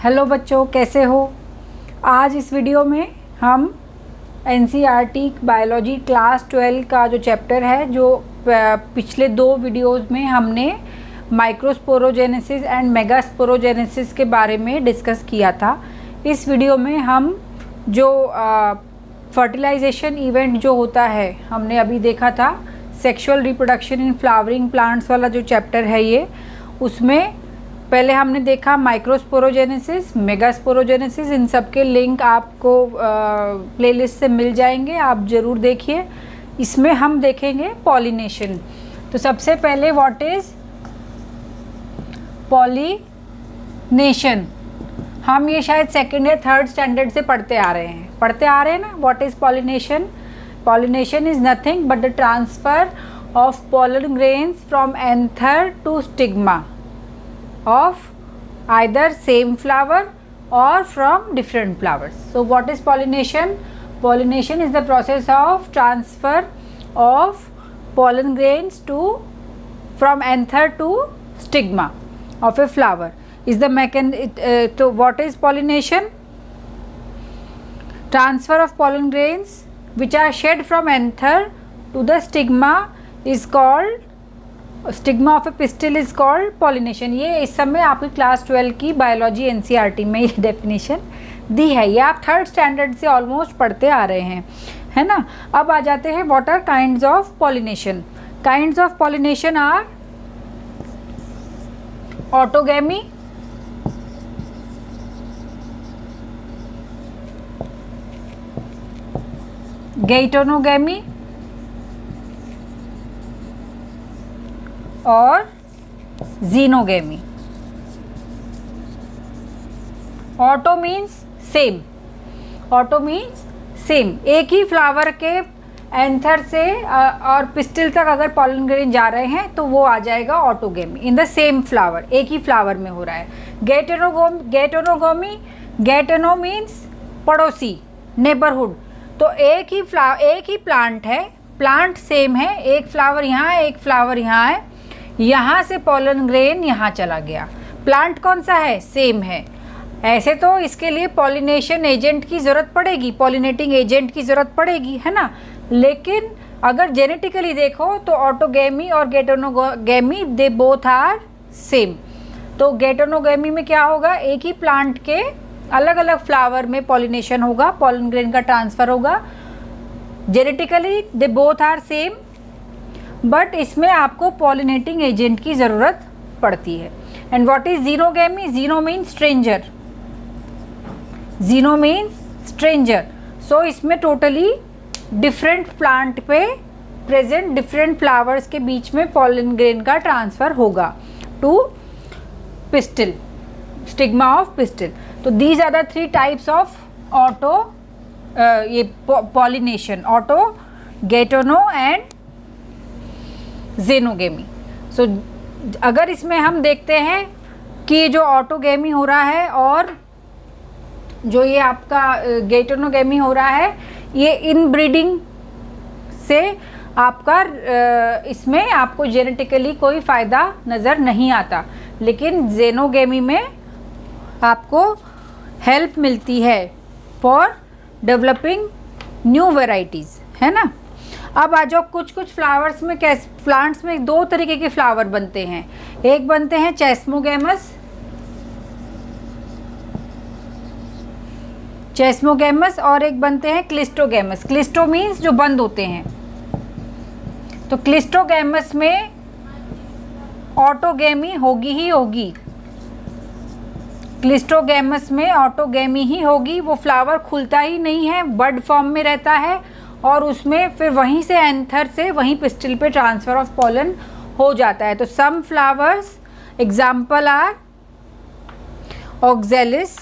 Hello बच्चों, कैसे हो। आज इस वीडियो में हम एनसीईआरटी बायोलॉजी क्लास 12 का जो चैप्टर है, जो पिछले 2 वीडियोस में हमने माइक्रोस्पोरोजेनेसिस एंड मेगास्पोरोजेनेसिस के बारे में डिस्कस किया था। इस वीडियो में हम जो फर्टिलाइजेशन इवेंट जो होता है, हमने अभी देखा था sexual reproduction in flowering plants वाला जो चैप्टर है ये, उसमें पहले हमने देखा माइक्रोस्पोरोजेनेसिस, मेगास्पोरोजेनेसिस। इन सब के लिंक आपको प्लेलिस्ट से मिल जाएंगे, आप ज़रूर देखिए। इसमें हम देखेंगे पॉलिनेशन। तो सबसे पहले व्हाट इज़ पॉलिनेशन, हम ये शायद सेकंड या थर्ड स्टैंडर्ड से पढ़ते आ रहे हैं ना। What is pollination? Pollination is nothing but the transfer of pollen grains from anther to stigma of either same flower or from different flowers. So what is pollination? Pollination is the process of transfer of pollen grains from anther to stigma of a flower. So what is pollination? Transfer of pollen grains which are shed from anther to the stigma is called, stigma of A pistil is called pollination. ये इस समय आपकी class 12 की biology NCERT में ये definition दी है। ये आप थर्ड स्टैंडर्ड से ऑलमोस्ट पढ़ते आ रहे हैं, है ना। अब आ जाते हैं what are kinds of pollination. Kinds of pollination are autogamy, geitonogamy और xenogamy. Auto means same, auto means same, एक ही फ्लावर के एंथर से और पिस्टिल तक अगर पॉलन ग्रेन जा रहे हैं तो वो आ जाएगा autogamy. In the same flower, एक ही फ्लावर में हो रहा है। गैइटोनोगैमी, गैइटोनो मीन्स पड़ोसी, नेबरहुड। तो एक ही प्लांट है, प्लांट सेम है, एक फ्लावर यहाँ है, एक फ्लावर यहाँ है, यहाँ से पॉलन ग्रेन यहाँ चला गया। प्लांट कौन सा है? सेम है। ऐसे तो इसके लिए पॉलिनेशन एजेंट की ज़रूरत पड़ेगी, पॉलिनेटिंग एजेंट की ज़रूरत पड़ेगी, है ना। लेकिन अगर जेनेटिकली देखो तो ऑटोगैमी और गैइटोनोगैमी दे बोथ आर सेम। तो गैइटोनोगैमी में क्या होगा? एक ही प्लांट के अलग अलग फ्लावर में पॉलिनेशन होगा, पॉलन ग्रेन का ट्रांसफ़र होगा। Genetically they both are same, but इसमें आपको पॉलिनेटिंग एजेंट की ज़रूरत पड़ती है। And what is xenogamy? Xeno means stranger, xeno means stranger. So इसमें टोटली डिफरेंट प्लांट पे प्रेजेंट डिफरेंट फ्लावर्स के बीच में पॉलन ग्रेन का ट्रांसफ़र होगा to pistil, stigma of pistil. तो these are the 3 types of auto ये pollination, auto, geitono and xenogamy. सो अगर इसमें हम देखते हैं कि जो ऑटोगैमी हो रहा है और जो ये आपका गैइटोनोगैमी हो रहा है, ये इनब्रीडिंग से आपका इसमें आपको जेनेटिकली कोई फ़ायदा नज़र नहीं आता। लेकिन ज़ेनोगैमी में आपको हेल्प मिलती है फॉर डेवलपिंग न्यू वेराइटीज़, है ना। अब आ जाओ, कुछ फ्लावर्स में प्लांट्स में 2 तरीके के फ्लावर बनते हैं। एक बनते हैं चेस्मोगैमस और एक बनते हैं क्लिस्टोगैमस। क्लिस्टो मीन्स जो बंद होते हैं। तो क्लिस्टोगैमस में ऑटोगैमी होगी ही होगी, क्लिस्टोगैमस में ऑटोगैमी ही होगी। वो फ्लावर खुलता ही नहीं है, बड फॉर्म में रहता है और उसमें फिर वहीं से एंथर से वहीं पिस्टिल पे ट्रांसफ़र ऑफ पॉलन हो जाता है। तो some flowers example are oxalis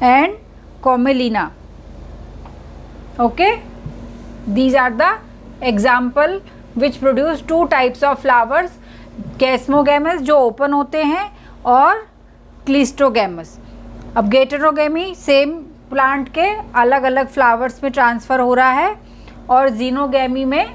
and commelina. Okay, these are the example which produce 2 types of flowers, chasmogamous जो ओपन होते हैं और क्लिस्टोगैमस। अब गैइटोनोगैमी सेम प्लांट के अलग अलग फ्लावर्स में ट्रांसफ़र हो रहा है और जीनोगैमी में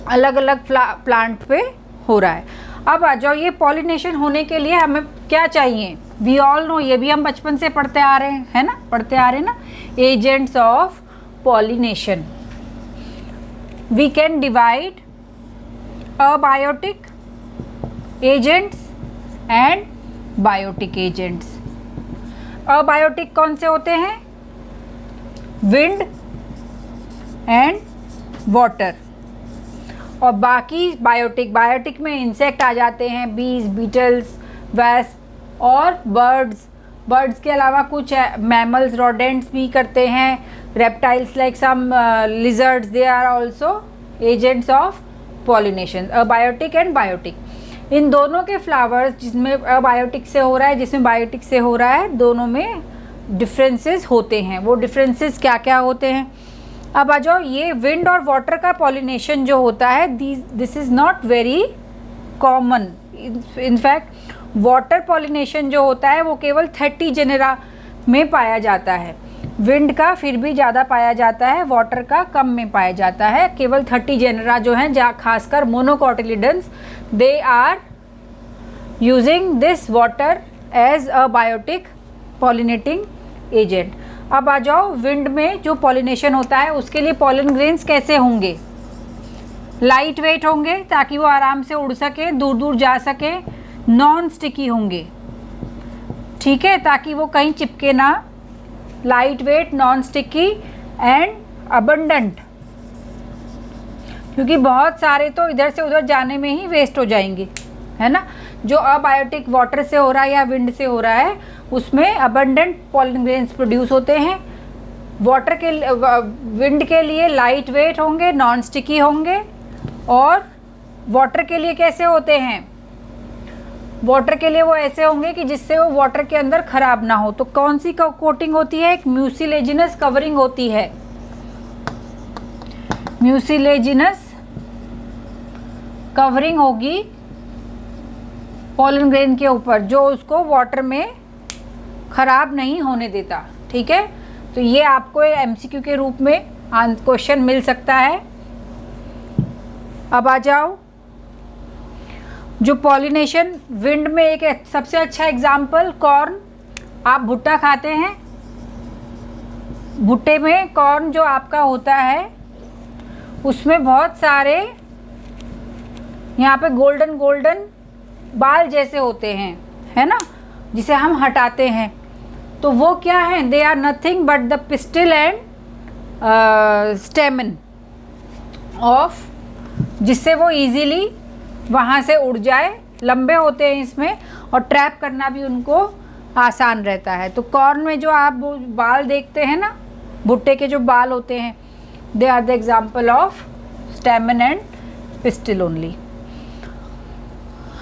अलग अलग प्लांट पे हो रहा है। अब आ जाओ, ये पॉलिनेशन होने के लिए हमें क्या चाहिए? वी ऑल नो, ये भी हम बचपन से पढ़ते आ रहे हैं, है ना, पढ़ते आ रहे हैं ना, agents of pollination. We can divide abiotic agents and biotic agents. Abiotic कौन से होते हैं? Wind and water. और बाकी बायोटिक, बायोटिक में इंसेक्ट आ जाते हैं, बीज, बीटल्स, वैस्प और बर्ड्स। बर्ड्स के अलावा कुछ मैमल्स, रोडेंट्स भी करते हैं, reptiles like some lizards, they are also agents of pollination, abiotic and biotic. इन दोनों के फ्लावर्स, जिसमें अबायोटिक से हो रहा है, जिसमें बायोटिक से हो रहा है, दोनों में डिफरेंसेस होते हैं। वो डिफरेंसेस क्या क्या होते हैं? अब आ जाओ, ये विंड और वाटर का पॉलिनेशन जो होता है, this is not very common. In fact water pollination जो होता है वो केवल 30 जेनेरा में पाया जाता है। विंड का फिर भी ज़्यादा पाया जाता है, वाटर का कम में पाया जाता है। केवल 30 जेनेरा जो हैं, जहाँ खासकर monocotyledons, they are using this water as abiotic pollinating agent. अब आ जाओ, विंड में जो पॉलिनेशन होता है उसके लिए पॉलन ग्रेन्स कैसे होंगे? लाइट वेट होंगे ताकि वो आराम से उड़ सके, दूर दूर जा सके। नॉन स्टिकी होंगे, ठीक है, ताकि वो कहीं चिपके ना। Light weight, non sticky and abundant, क्योंकि बहुत सारे तो इधर से उधर जाने में ही वेस्ट हो जाएंगे, है ना। जो अबायोटिक वाटर से हो रहा है या विंड से हो रहा है, उसमें अबंडेंट पॉलन ग्रेन्स प्रोड्यूस होते हैं। वाटर के, विंड के लिए लाइट वेट होंगे, नॉन स्टिकी होंगे। और वाटर के लिए कैसे होते हैं? वाटर के लिए वो ऐसे होंगे कि जिससे वो वाटर के अंदर खराब ना हो। तो कौन सी कोटिंग होती है? एक म्यूसिलेजिनस कवरिंग होती है। म्यूसिलेजिनस कवरिंग होगी पॉलन ग्रेन के ऊपर, जो उसको वाटर में ख़राब नहीं होने देता, ठीक है। तो ये आपको एमसीक्यू के रूप में क्वेश्चन मिल सकता है। अब आ जाओ, जो पॉलिनेशन विंड में, एक सबसे अच्छा एग्जाम्पल कॉर्न। आप भुट्टा खाते हैं, भुट्टे में कॉर्न जो आपका होता है उसमें बहुत सारे यहाँ पे गोल्डन गोल्डन बाल जैसे होते हैं, है ना, जिसे हम हटाते हैं। तो वो क्या है? They are nothing but the pistil and stamen of, जिससे वो इजीली वहाँ से उड़ जाए। लंबे होते हैं इसमें और ट्रैप करना भी उनको आसान रहता है। तो कॉर्न में जो आप बाल देखते हैं ना, भुट्टे के जो बाल होते हैं, they are the example of stamen and pistil only.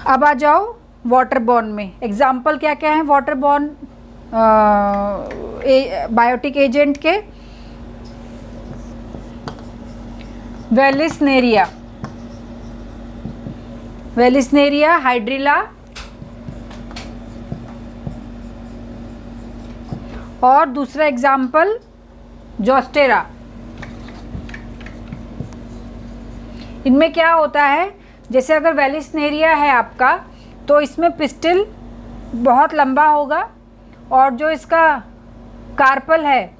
अब आ जाओ वाटर बॉर्न में। एग्जाम्पल क्या क्या हैं वाटर बॉर्न बायोटिक एजेंट के? वेलिस्नेरिया, वेलिस्नेरिया, हाइड्रिला और दूसरा एग्जाम्पल जोस्टेरा। इनमें क्या होता है, जैसे अगर वेलिस्नेरिया है आपका, तो इसमें पिस्टिल बहुत लंबा होगा और जो इसका कार्पल है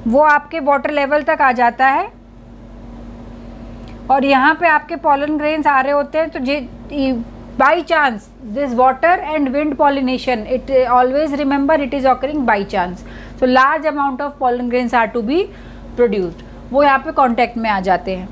वो आपके वाटर लेवल तक आ जाता है और यहाँ पे आपके पॉलन ग्रेन्स आ रहे होते हैं। तो by chance this water and wind pollination, it always remember it is occurring by chance. So large amount of pollen grains are to be produced, वो यहाँ पे कांटेक्ट में आ जाते हैं,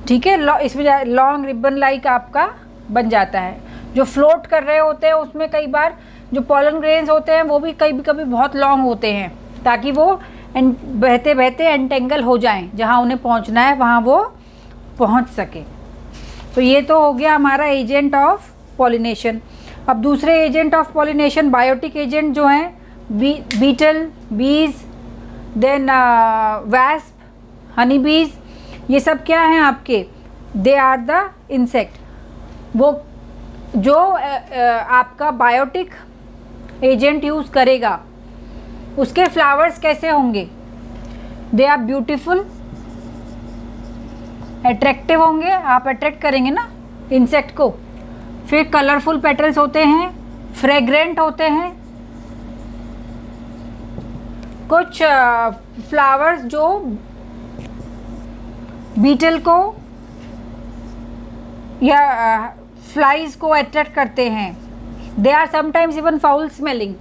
ठीक है। इसमें लॉन्ग रिबन लाइक आपका बन जाता है। जो फ्लोट कर रहे होते हैं उसमें कई बार जो पॉलन ग्रेन्स होते हैं वो भी कभी कभी बहुत लॉन्ग होते हैं, ताकि वो बहते बहते एंटेंगल हो जाएं, जहाँ उन्हें पहुँचना है वहाँ वो पहुँच सके। तो ये तो हो गया हमारा एजेंट ऑफ पॉलिनेशन। अब दूसरे agent of pollination biotic agent जो हैं, बीटल, बीज, देन वैस्प, हनी बीज, ये सब क्या हैं आपके? They are the insect. वो जो आपका बायोटिक एजेंट यूज़ करेगा उसके फ्लावर्स कैसे होंगे? दे आर ब्यूटीफुल अट्रैक्टिव होंगे, आप अट्रैक्ट करेंगे ना इंसेक्ट को। फिर कलरफुल पेटल्स होते हैं, फ्रेग्रेंट होते हैं। कुछ फ्लावर्स जो बीटल को या फ्लाइज को अट्रैक्ट करते हैं, they are sometimes even foul smelling.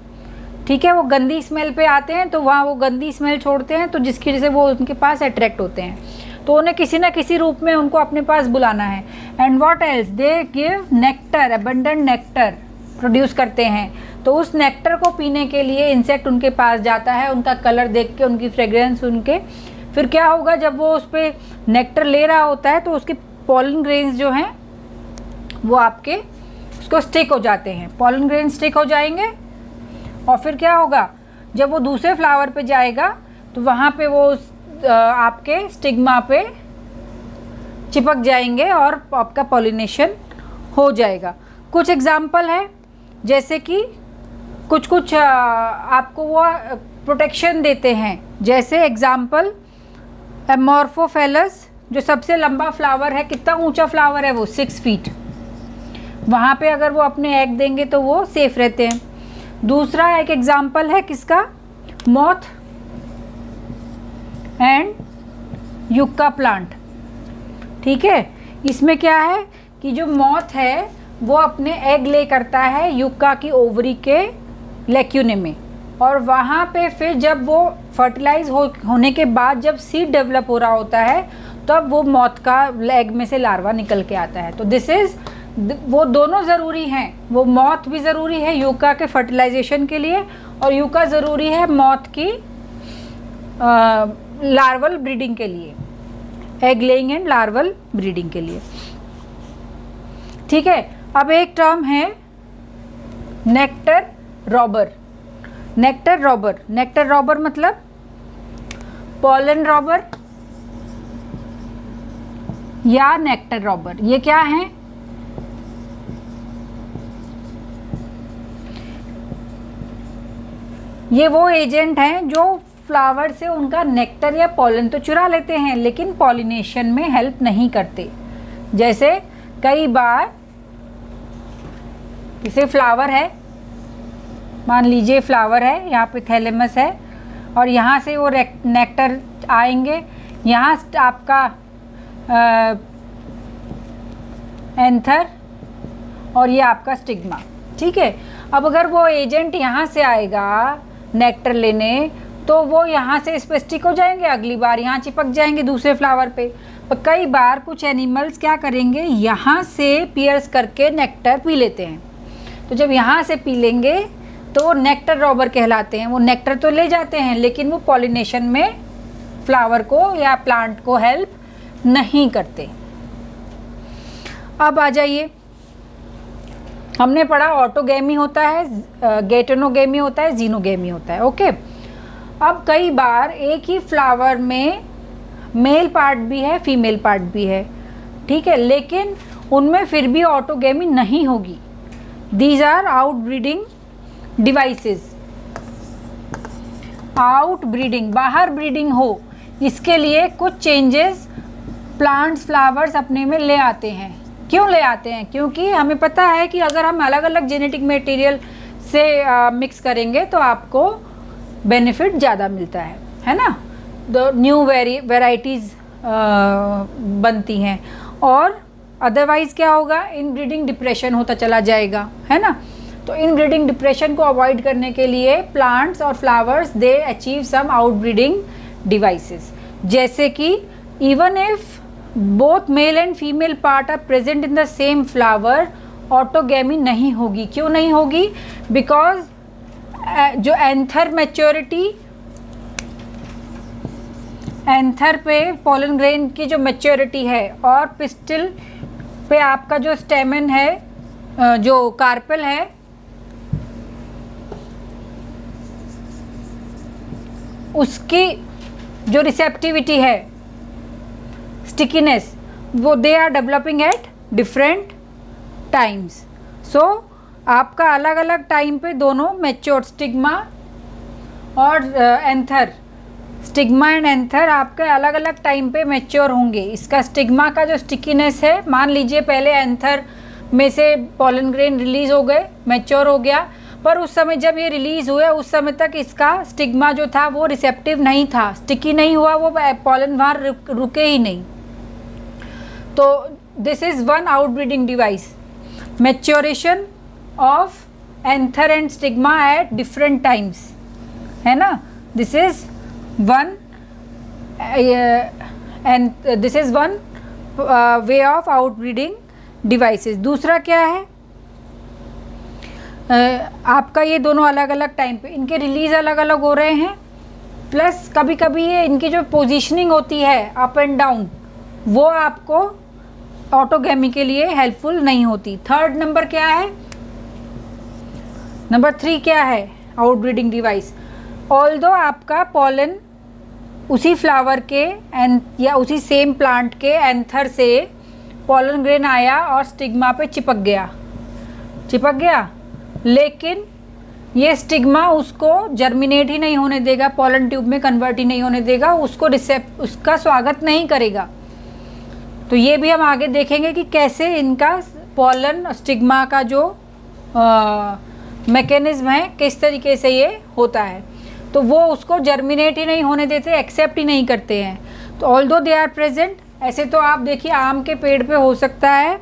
ठीक है, वो गंदी स्मेल पे आते हैं तो वहाँ वो गंदी स्मेल छोड़ते हैं, तो जिसकी वजह से वो उनके पास अट्रैक्ट होते हैं। तो उन्हें किसी ना किसी रूप में उनको अपने पास बुलाना है। And what else, they give nectar, abundant nectar produce करते हैं। तो उस नेक्टर को पीने के लिए इंसेक्ट उनके पास जाता है, उनका कलर देख के, उनकी फ्रेग्रेंस सुन के। फिर क्या होगा, जब वो उस पर नेक्टर ले रहा होता है तो उसके पॉलन ग्रेन्स जो हैं वो आपके उसको स्टिक हो जाते हैं, पॉलन ग्रेन स्टिक हो जाएंगे। और फिर क्या होगा, जब वो दूसरे फ्लावर पे जाएगा तो वहाँ पे वो आपके स्टिग्मा पे चिपक जाएंगे और आपका पॉलिनेशन हो जाएगा। कुछ एग्जाम्पल है, जैसे कि कुछ आपको वो प्रोटेक्शन देते हैं। जैसे एग्जाम्पल एमोर्फोफेलस, जो सबसे लंबा फ्लावर है। कितना ऊंचा फ्लावर है वो, 6 फीट। वहाँ पे अगर वो अपने एग देंगे तो वो सेफ रहते हैं। दूसरा एक एग्जाम्पल है किसका, मॉथ एंड युक्का प्लांट। ठीक है, इसमें क्या है कि जो मॉथ है वो अपने एग ले करता है युक्का की ओवरी के लेक्यूने में, और वहाँ पे फिर जब वो फर्टिलाइज होने के बाद जब सीड डेवलप हो रहा होता है तब वो मॉथ का एग में से लार्वा निकल के आता है। तो दिस इज़, वो दोनों ज़रूरी हैं, वो मॉथ भी ज़रूरी है यूका के फर्टिलाइजेशन के लिए, और यूका ज़रूरी है मॉथ की लार्वल ब्रीडिंग के लिए, egg laying and larval breeding के लिए। ठीक है, अब एक टर्म है nectar robber. Nectar robber, nectar robber मतलब पॉलन रॉबर या नेक्टर रॉबर। ये क्या है, ये वो एजेंट हैं जो फ्लावर से उनका नेक्टर या पॉलन तो चुरा लेते हैं लेकिन पॉलिनेशन में हेल्प नहीं करते। जैसे कई बार जैसे फ्लावर है, मान लीजिए फ्लावर है, यहाँ पे थैलेमस है और यहाँ से वो नेक्टर आएंगे, यहाँ आपका एंथर और ये आपका स्टिग्मा। ठीक है, अब अगर वो एजेंट यहाँ से आएगा नेक्टर लेने तो वो यहाँ से इस पे स्टिक हो जाएंगे, अगली बार यहाँ चिपक जाएंगे दूसरे फ्लावर पे। पर कई बार कुछ एनिमल्स क्या करेंगे, यहाँ से पियर्स करके नेक्टर पी लेते हैं। तो जब यहाँ से पी लेंगे तो वो नेक्टर रॉबर कहलाते हैं। वो नेक्टर तो ले जाते हैं लेकिन वो पॉलिनेशन में फ्लावर को या प्लांट को हेल्प नहीं करते। अब आ जाइए, हमने पढ़ा ऑटोगेमी होता है, गेटोनोगेमी होता है, जीनोगेमी होता है। ओके, अब कई बार एक ही फ्लावर में मेल पार्ट भी है, फीमेल पार्ट भी है। ठीक है, लेकिन उनमें फिर भी ऑटोगेमी नहीं होगी। These are outbreeding devices. Outbreeding, बाहर ब्रीडिंग हो, इसके लिए कुछ चेंजेस प्लांट्स फ्लावर्स अपने में ले आते हैं। क्यों ले आते हैं? क्योंकि हमें पता है कि अगर हम अलग अलग जेनेटिक मटेरियल से मिक्स करेंगे तो आपको बेनिफिट ज़्यादा मिलता है ना। द न्यू वेराइटीज़ बनती हैं, और अदरवाइज़ क्या होगा, इनब्रीडिंग डिप्रेशन होता चला जाएगा, है ना। तो इनब्रीडिंग डिप्रेशन को अवॉइड करने के लिए प्लांट्स और flowers they achieve some outbreeding devices, जैसे कि even if both male and female part are present in the same flower, autogamy नहीं होगी। क्यों नहीं होगी? बिकॉज जो एंथर मैच्योरिटी, एंथर पे पॉलन ग्रेन की जो मैच्योरिटी है और पिस्टिल पे आपका जो स्टेमन है, जो कार्पेल है, उसकी जो रिसेप्टिविटी है, स्टिकीनेस, वो they are developing at different times. So आपका अलग अलग टाइम पे दोनों मैच्योर, स्टिग्मा और एंथर स्टिग्मा एंड एंथर आपके अलग अलग टाइम पे मैच्योर होंगे। इसका स्टिग्मा का जो स्टिकीनेस है, मान लीजिए पहले एंथर में से पॉलन ग्रेन रिलीज हो गए, मैच्योर हो गया, पर उस समय जब ये रिलीज हुए उस समय तक इसका स्टिग्मा जो था वो रिसेप्टिव नहीं था, स्टिकी नहीं हुआ, वो पॉलन वहाँ रुके ही नहीं। तो this is one outbreeding device. Maturation of anther and stigma eight different times, है ना। This is one and this is one way of outbreeding devices. दूसरा क्या है, आपका ये दोनों अलग अलग टाइम पे इनके रिलीज अलग अलग हो रहे हैं, प्लस कभी कभी ये इनकी जो पोजीशनिंग होती है अप एंड डाउन वो आपको ऑटोगैमी के लिए हेल्पफुल नहीं होती। थर्ड नंबर क्या है, नंबर 3 क्या है आउटब्रीडिंग डिवाइस। ऑल्दो आपका पॉलन उसी फ्लावर के या उसी सेम प्लांट के एंथर से पॉलन ग्रेन आया और स्टिग्मा पे चिपक गया, लेकिन ये स्टिग्मा उसको जर्मिनेट ही नहीं होने देगा, पॉलन ट्यूब में कन्वर्ट ही नहीं होने देगा, उसका स्वागत नहीं करेगा। तो ये भी हम आगे देखेंगे कि कैसे इनका पॉलन स्टिग्मा का जो मैकेनिज्म है किस तरीके से ये होता है। तो वो उसको जर्मिनेट ही नहीं होने देते, एक्सेप्ट ही नहीं करते हैं। तो ऑल्दो दे आर प्रेजेंट, ऐसे तो आप देखिए आम के पेड़ पे हो सकता है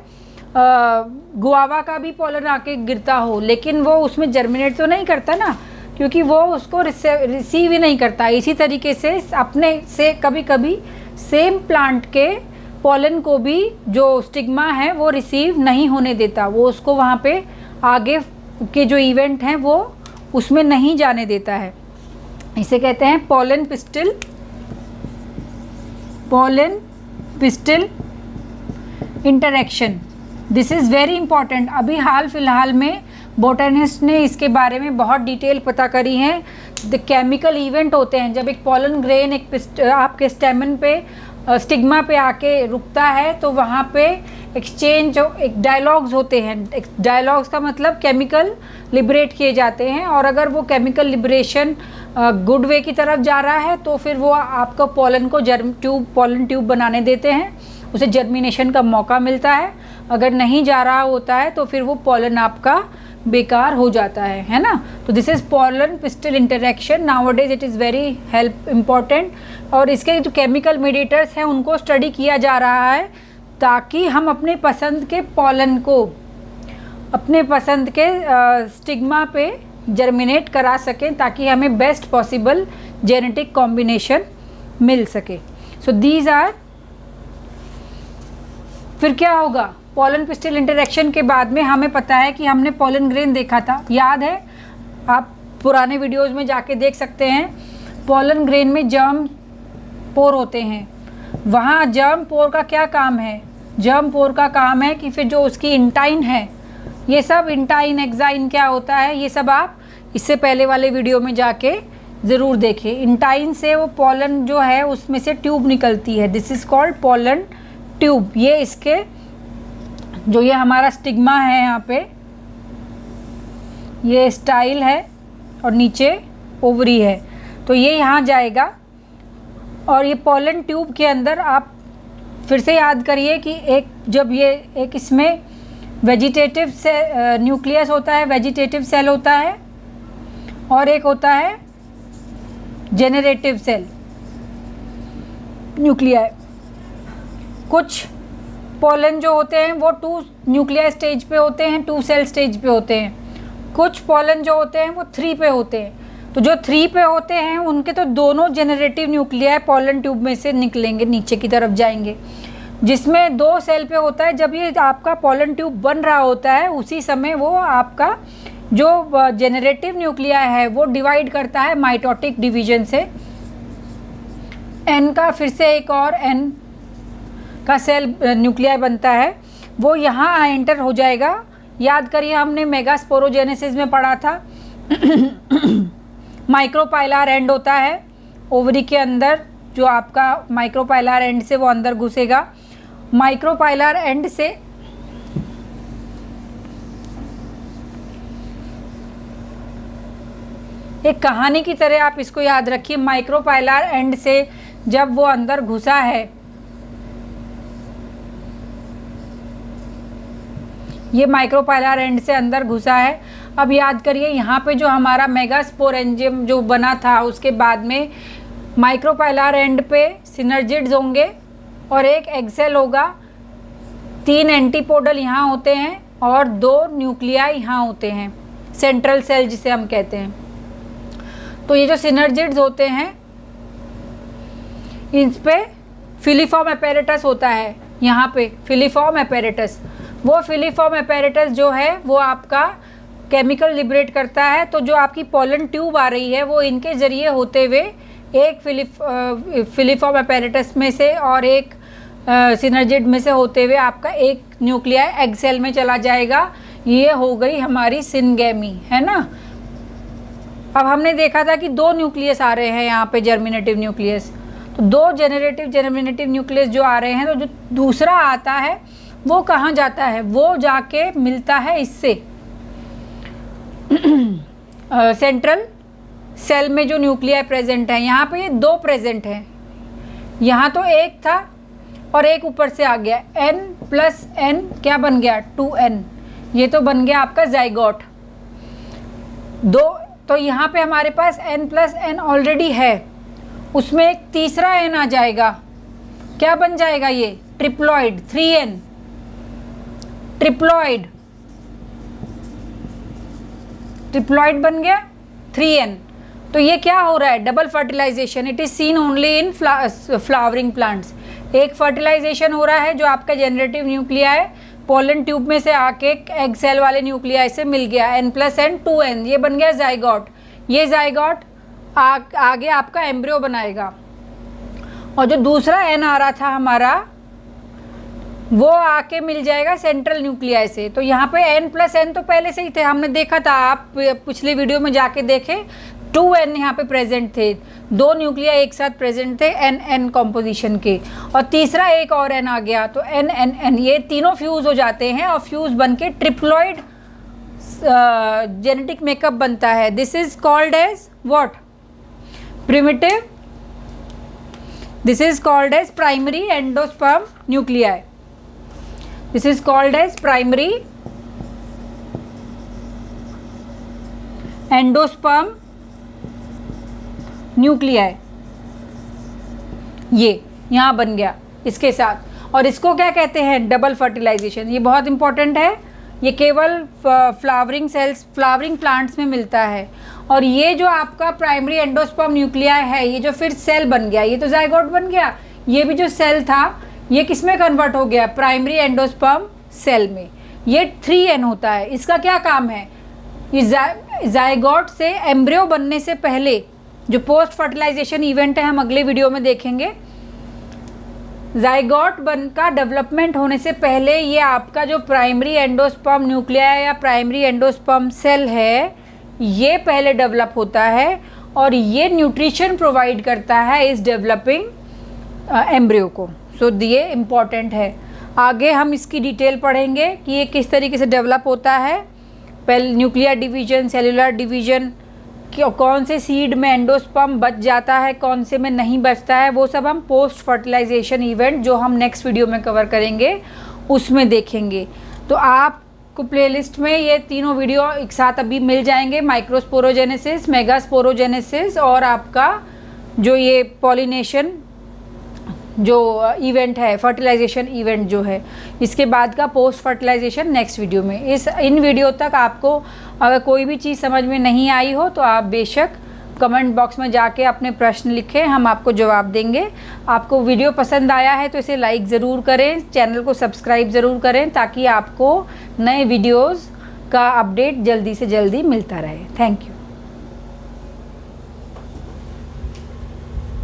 गुआवा का भी पॉलन आके गिरता हो, लेकिन वो उसमें जर्मिनेट तो नहीं करता ना, क्योंकि वो उसको रिसीव ही नहीं करता। इसी तरीके से अपने से कभी कभी सेम प्लांट के पॉलन को भी जो स्टिग्मा है वो रिसीव नहीं होने देता, वो उसको वहाँ पे आगे के जो इवेंट हैं वो उसमें नहीं जाने देता है। इसे कहते हैं pollen pistil interaction. This is very important. अभी हाल फिलहाल में बोटनिस्ट ने इसके बारे में बहुत डिटेल पता करी है। द केमिकल इवेंट होते हैं जब एक पॉलन ग्रेन आपके स्टेमन पे स्टिग्मा पे आके रुकता है, तो वहाँ पे एक्सचेंज एक डायलॉग्स होते हैं। डायलॉग्स का मतलब केमिकल लिबरेट किए जाते हैं, और अगर वो केमिकल लिबरेशन गुड वे की तरफ जा रहा है तो फिर वो आपको पॉलन को पॉलन ट्यूब बनाने देते हैं, उसे जर्मिनेशन का मौका मिलता है। अगर नहीं जा रहा होता है तो फिर वो पॉलन आपका बेकार हो जाता है ना। तो this is pollen pistil interaction. Nowadays it is very help important, और इसके जो केमिकल मीडिएटर्स हैं उनको स्टडी किया जा रहा है ताकि हम अपने पसंद के पॉलन को अपने पसंद के स्टिग्मा पे जर्मिनेट करा सकें, ताकि हमें बेस्ट पॉसिबल जेनेटिक कॉम्बिनेशन मिल सके। सो दीज आर, फिर क्या होगा पॉलन पिस्टिल इंटरेक्शन के बाद में। हमें पता है कि हमने पॉलन ग्रेन देखा था, याद है, आप पुराने वीडियोस में जाके देख सकते हैं। पॉलन ग्रेन में जर्म पोर होते हैं, वहाँ जर्म पोर का क्या काम है, जर्म पोर का काम है कि फिर जो उसकी इंटाइन है, ये सब इंटाइन एक्साइन क्या होता है ये सब आप इससे पहले वाले वीडियो में जाके ज़रूर देखिए। इंटाइन से वो पॉलन जो है उसमें से ट्यूब निकलती है, this is called pollen tube. ये इसके जो ये हमारा स्टिग्मा है, यहाँ पे ये स्टाइल है और नीचे ओवरी है, तो ये यहाँ जाएगा। और ये पॉलन ट्यूब के अंदर आप फिर से याद करिए कि एक इसमें वेजिटेटिव से न्यूक्लियस होता है, वेजिटेटिव सेल होता है, और एक होता है जेनरेटिव सेल न्यूक्लियाई। कुछ पॉलन जो होते हैं वो 2 न्यूक्लियर स्टेज पे होते हैं, 2 सेल स्टेज पे होते हैं। कुछ पॉलन जो होते हैं वो 3 पे होते हैं। तो जो 3 पे होते हैं उनके तो दोनों जेनरेटिव न्यूक्लियाई पॉलन ट्यूब में से निकलेंगे, नीचे की तरफ जाएंगे। जिसमें 2 सेल पे होता है, जब ये आपका पॉलन ट्यूब बन रहा होता है उसी समय वो आपका जो जेनरेटिव न्यूक्लियाई है वो डिवाइड करता है माइटोटिक डिवीजन से। एन का फिर से एक और एन का सेल न्यूक्लियाई बनता है, वो यहाँ एंटर हो जाएगा। याद करिए हमने मेगास्पोरोजेनेसिस में पढ़ा था माइक्रोपाइलर एंड होता है ओवरी के अंदर, जो आपका माइक्रोपाइलर एंड से वो अंदर घुसेगा। माइक्रोपाइलर एंड से एक कहानी की तरह आप इसको याद रखिए। माइक्रोपाइलर एंड से जब वो अंदर घुसा है, ये माइक्रोपाइलर एंड से अंदर घुसा है। अब याद करिए यहाँ पे जो हमारा मेगास्पोर एंजाइम जो बना था, उसके बाद में माइक्रोपाइलर एंड पे सिनर्जिड्स होंगे और एक एग सेल होगा, 3 एंटीपोडल यहाँ होते हैं और 2 न्यूक्लियाई यहाँ होते हैं, सेंट्रल सेल जिसे हम कहते हैं। तो ये जो सिनर्जिड्स होते हैं, इस पे फिलीफॉर्म अपैरेटस होता है, यहाँ पे फिलीफॉर्म अपैरेटस। वो फिलीफॉर्म अपैरेटस जो है वो आपका केमिकल लिबरेट करता है। तो जो आपकी पोलन ट्यूब आ रही है वो इनके ज़रिए होते हुए एक फिलीफॉर्म अपैरेटस में से और एक सिनर्जिड में से होते हुए आपका एक न्यूक्लियाई एग सेल में चला जाएगा। ये हो गई हमारी सिनगेमी, है ना। अब हमने देखा था कि 2 न्यूक्लियस आ रहे हैं यहाँ पे, जर्मिनेटिव न्यूक्लियस। तो 2 जर्मिनेटिव न्यूक्लियस जो आ रहे हैं, तो जो दूसरा आता है वो कहाँ जाता है, वो जाके मिलता है इससे सेंट्रल सेल में जो न्यूक्लियाई प्रेजेंट है। यहाँ पे ये 2 प्रेजेंट हैं, यहाँ तो एक था और एक ऊपर से आ गया। n प्लस n क्या बन गया, 2n। ये तो बन गया आपका जाइगोट 2। तो यहाँ पे हमारे पास n प्लस n ऑलरेडी है, उसमें एक तीसरा n आ जाएगा, क्या बन जाएगा ये, ट्रिप्लॉइड, 3n, ट्रिप्लॉइड बन गया 3n। तो ये क्या हो रहा है, double fertilization. It is seen only in flowering plants. एक फर्टिलाइजेशन हो रहा है जो आपका जनरेटिव न्यूक्लियाई पोलन ट्यूब में से आके एग सेल वाले न्यूक्लियाई से मिल गया, n प्लस n 2n, ये बन गया जाइगोट। ये जाइगोट आगे आपका एम्ब्रियो बनाएगा। और जो दूसरा n आ रहा था हमारा, वो आके मिल जाएगा सेंट्रल न्यूक्लियाई से। तो यहाँ पे n प्लस n तो पहले से ही थे, हमने देखा था, आप पिछले वीडियो में जाके देखें, 2n यहाँ पे प्रेजेंट थे, 2 न्यूक्लियाई एक साथ प्रेजेंट थे n कॉम्पोजिशन के, और तीसरा एक और n आ गया, तो n, ये तीनों फ्यूज़ हो जाते हैं और फ्यूज़ बन के ट्रिप्लॉइड जेनेटिक मेकअप बनता है। This is called as what, primitive, this is called as primary endosperm nuclei, this is called as primary endosperm nuclei. ये यहाँ बन गया इसके साथ, और इसको क्या कहते हैं, डबल फर्टिलाइजेशन। ये बहुत इंपॉर्टेंट है, ये केवल फ्लावरिंग सेल्स, फ्लावरिंग प्लांट्स में मिलता है। और ये जो आपका प्राइमरी एंडोस्पर्म न्यूक्लियाई है, ये जो फिर सेल बन गया, ये तो जाइगोट बन गया, ये भी जो सेल था ये किस में कन्वर्ट हो गया, प्राइमरी एंडोस्पर्म सेल में। ये 3n होता है। इसका क्या काम है, ये जाइगोट से एम्ब्रियो बनने से पहले जो पोस्ट फर्टिलाइजेशन इवेंट है, हम अगले वीडियो में देखेंगे। जाइगोट बन का डेवलपमेंट होने से पहले ये आपका जो प्राइमरी एंडोस्पर्म न्यूक्लियाई या प्राइमरी एंडोस्पर्म सेल है, ये पहले डेवलप होता है और ये न्यूट्रिशन प्रोवाइड करता है इस डेवलपिंग एम्ब्रियो को। सो ये इम्पॉर्टेंट है। आगे हम इसकी डिटेल पढ़ेंगे कि ये किस तरीके से डेवलप होता है, पहले न्यूक्लियर डिवीजन, सेलुलर डिवीजन, कौन से सीड में एंडोस्पर्म बच जाता है, कौन से में नहीं बचता है, वो सब हम पोस्ट फर्टिलाइजेशन इवेंट जो हम नेक्स्ट वीडियो में कवर करेंगे उसमें देखेंगे। तो आपको प्लेलिस्ट में ये तीनों वीडियो एक साथ अभी मिल जाएंगे, माइक्रोस्पोरोजेनेसिस, मेगास्पोरोजेनेसिस और आपका जो ये पॉलिनेशन जो इवेंट है, फर्टिलाइजेशन इवेंट जो है, इसके बाद का पोस्ट फर्टिलाइजेशन नेक्स्ट वीडियो में। इन वीडियो तक आपको अगर कोई भी चीज़ समझ में नहीं आई हो तो आप बेशक कमेंट बॉक्स में जाके अपने प्रश्न लिखें, हम आपको जवाब देंगे। आपको वीडियो पसंद आया है तो इसे लाइक ज़रूर करें, चैनल को सब्सक्राइब ज़रूर करें, ताकि आपको नए वीडियोज़ का अपडेट जल्दी से जल्दी मिलता रहे। Thank you.